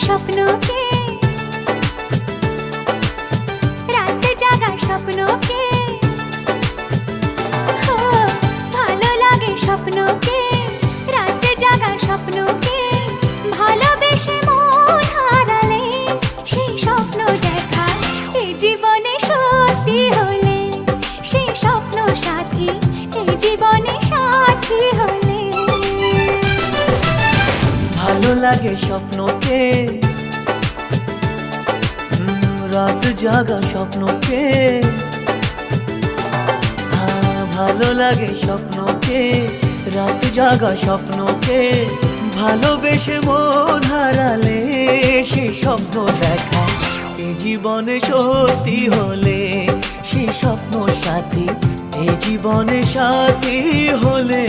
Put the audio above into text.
স্বপ্নকে, রাত জাগা স্বপ্নকে, ও ভালো লাগে স্বপ্নকে, রাত জাগা স্বপ্নকে, ভালোবেসে মন হারালে সেই স্বপ্ন দেখা এই জীবনে সত্যি হলে, সেই স্বপ্ন সাথী এই জীবনে সাথী হলে। ভালো লাগে স্বপ্নকে, রাত জাগা স্বপ্নকে, ভালো লাগে স্বপ্নকে, রাত জাগা স্বপ্নকে, ভালোবেসে মন হারালে সেই স্বপ্ন দেখা এই জীবনে সত্যি হলে, সেই স্বপ্ন সাথী এই জীবনে সাথী হলে।